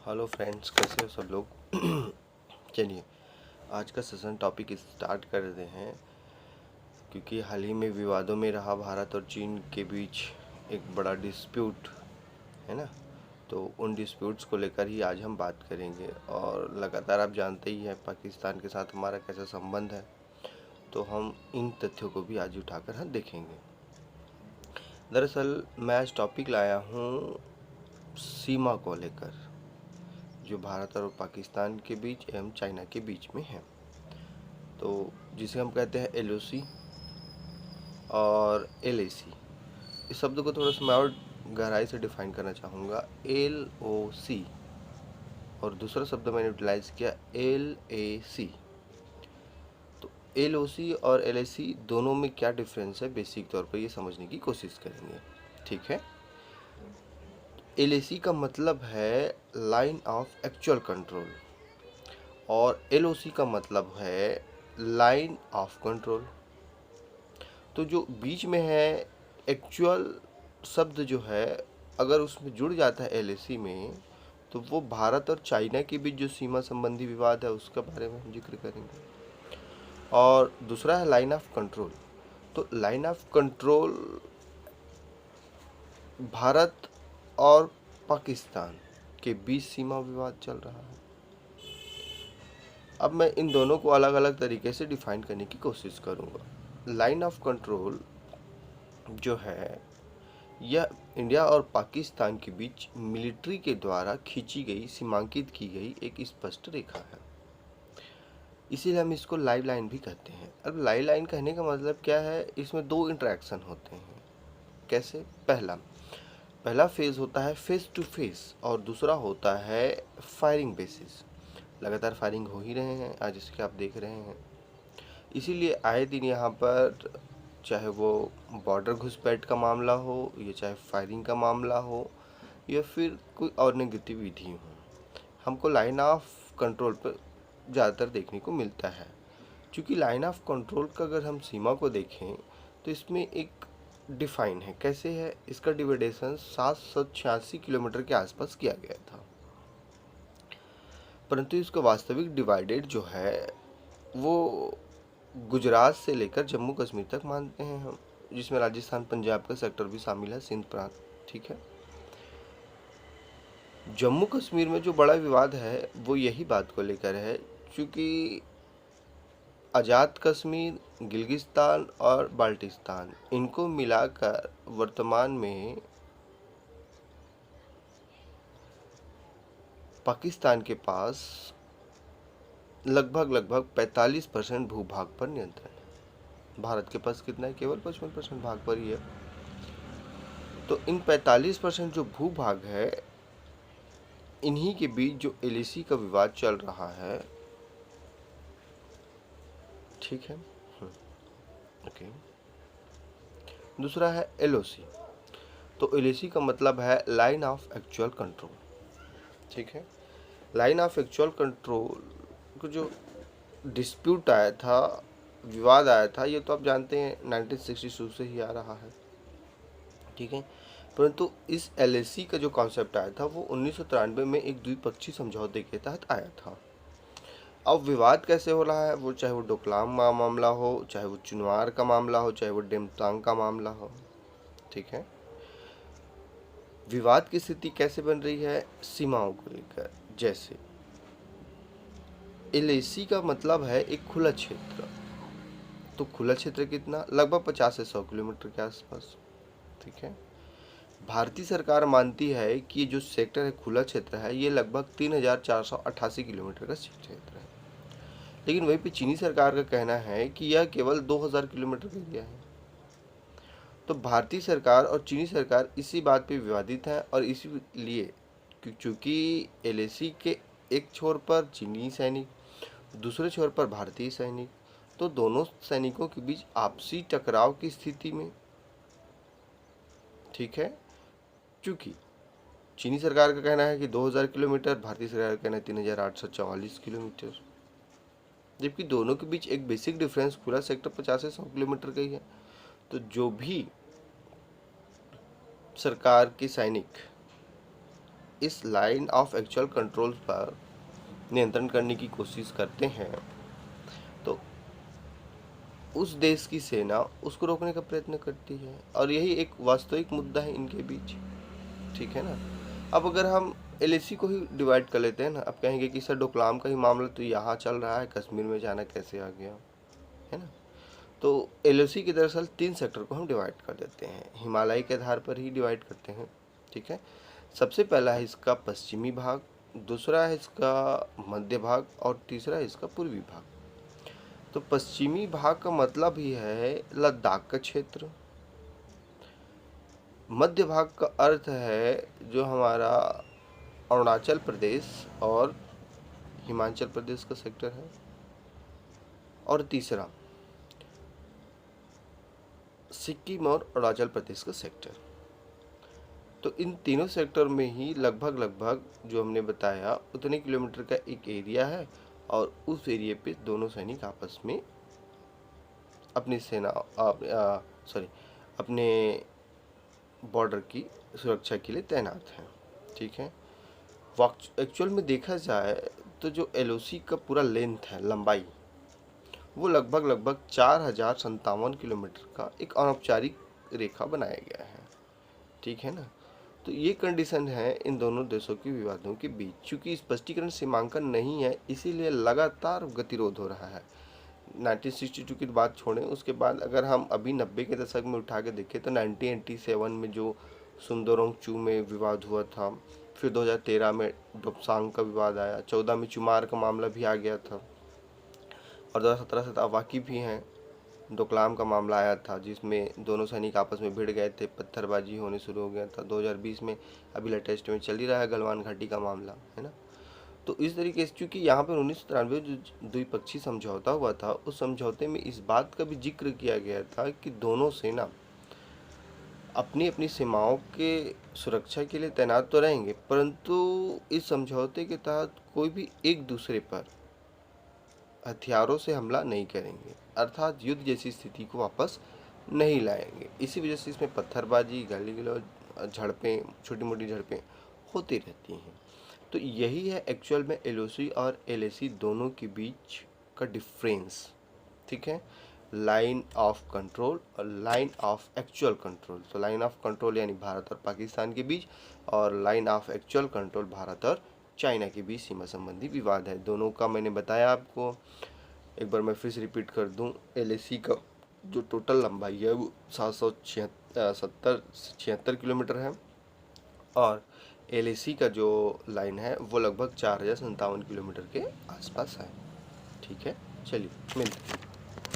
Hello friends, कैसे हो सब लोग। चलिए आज का सेशन टॉपिक स्टार्ट कर रहे हैं, क्योंकि हाल ही में विवादों में रहा भारत और चीन के बीच एक बड़ा डिस्प्यूट है ना। तो उन डिस्प्यूट्स को लेकर ही आज हम बात करेंगे। और लगातार आप जानते ही हैं पाकिस्तान के साथ हमारा कैसा संबंध है, तो हम इन तथ्यों को भी आज उठाकर हम देखेंगे। दरअसल मैं आज टॉपिक लाया हूँ सीमा को लेकर, जो भारत और पाकिस्तान के बीच एवं चाइना के बीच में है, तो जिसे हम कहते हैं LOC और LAC। इस शब्द को थोड़ा सा मैं और गहराई से डिफाइन करना चाहूँगा। LOC और दूसरा शब्द मैंने यूटिलाइज किया LAC। तो LOC और LAC दोनों में क्या डिफरेंस है, बेसिक तौर पर ये समझने की कोशिश करेंगे। ठीक है। LAC का मतलब है लाइन ऑफ एक्चुअल कंट्रोल और LOC का मतलब है लाइन ऑफ कंट्रोल। तो जो बीच में है एक्चुअल शब्द जो है, अगर उसमें जुड़ जाता है LAC में, तो वो भारत और चाइना के बीच जो सीमा संबंधी विवाद है उसके बारे में हम जिक्र करेंगे। और दूसरा है लाइन ऑफ कंट्रोल। तो लाइन ऑफ कंट्रोल भारत और पाकिस्तान के बीच सीमा विवाद चल रहा है। अब मैं इन दोनों को अलग अलग तरीके से डिफाइन करने की कोशिश करूँगा। लाइन ऑफ कंट्रोल जो है, यह इंडिया और पाकिस्तान के बीच मिलिट्री के द्वारा खींची गई, सीमांकित की गई एक स्पष्ट रेखा है। इसीलिए हम इसको लाइव लाइन भी कहते हैं। अब लाइव लाइन कहने का मतलब क्या है, इसमें दो इंटरेक्शन होते हैं। कैसे? पहला फेज होता है फेस टू फेस और दूसरा होता है फायरिंग बेसिस। लगातार फायरिंग हो ही रहे हैं आज, इसके आप देख रहे हैं। इसीलिए आए दिन यहाँ पर, चाहे वो बॉर्डर घुसपैठ का मामला हो, या चाहे फायरिंग का मामला हो, या फिर कोई और नेगेटिविटी हो, हमको लाइन ऑफ कंट्रोल पर ज़्यादातर देखने को मिलता है। क्योंकि लाइन ऑफ कंट्रोल का अगर हम सीमा को देखें तो इसमें एक डिफाइन है। कैसे है? इसका डिवाइडेशन 786 किलोमीटर के आसपास किया गया था, परंतु इसका वास्तविक डिवाइडेड जो है वो गुजरात से लेकर जम्मू कश्मीर तक मानते हैं हम, जिसमें राजस्थान पंजाब का सेक्टर भी शामिल है, सिंध प्रांत। ठीक है। जम्मू कश्मीर में जो बड़ा विवाद है वो यही बात को लेकर है, क्योंकि आज़ाद कश्मीर, गिल्गिस्तान और बाल्टिस्तान, इनको मिलाकर वर्तमान में पाकिस्तान के पास लगभग 45% भूभाग पर नियंत्रण है। भारत के पास कितना है? केवल 55% भाग पर ही है। तो इन 45% जो भूभाग है, इन्हीं के बीच जो LAC का विवाद चल रहा है। ठीक है। ओके। दूसरा है LOC। तो LAC का मतलब है लाइन ऑफ एक्चुअल कंट्रोल। ठीक है। लाइन ऑफ एक्चुअल कंट्रोल को जो डिस्प्यूट आया था, विवाद आया था, ये तो आप जानते हैं 1962 से ही आ रहा है। ठीक है। परंतु इस LAC का जो कॉन्सेप्ट आया था वो 1993 में एक द्विपक्षीय समझौते के तहत आया था। अब विवाद कैसे हो रहा है, वो चाहे वो डोकलाम मामला हो, चाहे वो चुनार का मामला हो, चाहे वो डेमतांग का मामला हो। ठीक है। विवाद की स्थिति कैसे बन रही है? सीमाओं को लेकर। जैसे LAC का मतलब है एक खुला क्षेत्र। तो खुला क्षेत्र कितना? लगभग 50 से 100 किलोमीटर के आसपास। ठीक है। भारतीय सरकार मानती है कि जो सेक्टर है, खुला क्षेत्र है, ये लगभग 3488 किलोमीटर का क्षेत्र है। लेकिन वहीं पे चीनी सरकार का कहना है कि यह केवल 2000 किलोमीटर का एरिया है। तो भारतीय सरकार और चीनी सरकार इसी बात पे विवादित हैं, और इसीलिए चूँकि LAC के एक छोर पर चीनी सैनिक, दूसरे छोर पर भारतीय सैनिक, तो दोनों सैनिकों के बीच आपसी टकराव की स्थिति में, ठीक है, चूँकि चीनी सरकार का कहना है कि 2000 किलोमीटर, भारतीय सरकार का कहना है 3844 किलोमीटर, जबकि दोनों के बीच एक बेसिक डिफरेंस खुला सेक्टर 50 से 100 किलोमीटर का ही है। तो जो भी सरकार के सैनिक इस लाइन ऑफ एक्चुअल कंट्रोल पर नियंत्रण करने की कोशिश करते हैं तो उस देश की सेना उसको रोकने का प्रयत्न करती है, और यही एक वास्तविक मुद्दा है इनके बीच। ठीक है ना। अब अगर हम एलएसी को ही डिवाइड कर लेते हैं ना, अब कहेंगे कि सर डोकलाम का ही मामला तो यहाँ चल रहा है, कश्मीर में जाना कैसे आ गया, है ना। तो एलओसी के दरअसल 3 सेक्टर को हम डिवाइड कर देते हैं, हिमालय के आधार पर ही डिवाइड करते हैं। ठीक है। सबसे पहला है इसका पश्चिमी भाग, दूसरा है इसका मध्य भाग, और तीसरा है इसका पूर्वी भाग। तो पश्चिमी भाग का मतलब ही है लद्दाख का क्षेत्र। मध्य भाग का अर्थ है जो हमारा अरुणाचल प्रदेश और हिमाचल प्रदेश का सेक्टर है, और तीसरा सिक्किम और अरुणाचल प्रदेश का सेक्टर। तो इन तीनों सेक्टर में ही लगभग जो हमने बताया उतने किलोमीटर का एक एरिया है, और उस एरिया पे दोनों सैनिक आपस में अपनी सेना अपने बॉर्डर की सुरक्षा के लिए तैनात हैं। ठीक है। एक्चुअल में देखा जाए तो जो एलओसी का पूरा लेंथ है, लंबाई, वो लगभग 4057 किलोमीटर का एक अनौपचारिक रेखा बनाया गया है। ठीक है ना। तो ये कंडीशन है इन दोनों देशों के विवादों के बीच। चूंकि स्पष्टीकरण सीमांकन नहीं है, इसीलिए लगातार गतिरोध हो रहा है। 1962 की बात छोड़ें, उसके बाद अगर हम अभी 90 के दशक में उठा के देखें तो 1987 में जो सुंदरोंग चू में विवाद हुआ था, फिर 2013 में डोपसांग का विवाद आया, 14 में चुमार का मामला भी आ गया था, और 2017 से वाकिफ भी हैं, डोकलाम का मामला आया था जिसमें दोनों सैनिक आपस में भिड़ गए थे, पत्थरबाजी होने शुरू हो गया था। 2020 में अभी लेटेस्ट में चल ही रहा है गलवान घाटी का मामला, है ना। तो इस तरीके से चूँकि यहाँ पर 1993 जो द्विपक्षीय समझौता हुआ था, उस समझौते में इस बात का भी जिक्र किया गया था कि दोनों सेना अपनी अपनी सीमाओं के सुरक्षा के लिए तैनात तो रहेंगे, परंतु इस समझौते के तहत कोई भी एक दूसरे पर हथियारों से हमला नहीं करेंगे, अर्थात युद्ध जैसी स्थिति को वापस नहीं लाएंगे। इसी वजह से इसमें पत्थरबाजी, गाली गलौज, झड़पें, छोटी मोटी झड़पें होती रहती हैं। तो यही है एक्चुअल में एलओसी और एलएसी दोनों के बीच का डिफरेंस। ठीक है। लाइन ऑफ कंट्रोल और लाइन ऑफ एक्चुअल कंट्रोल। तो लाइन ऑफ कंट्रोल यानी भारत और पाकिस्तान के बीच, और line of actual control Bharat और चाइना के बीच सीमा संबंधी विवाद है। दोनों का मैंने बताया आपको, एक बार मैं फिर से रिपीट कर दूं, एलएसी का जो टोटल लंबाई है वो 776 किलोमीटर है, और एलएसी का जो लाइन है वो लगभग 4057 किलोमीटर के आसपास है। ठीक है। चलिए मिलते हैं।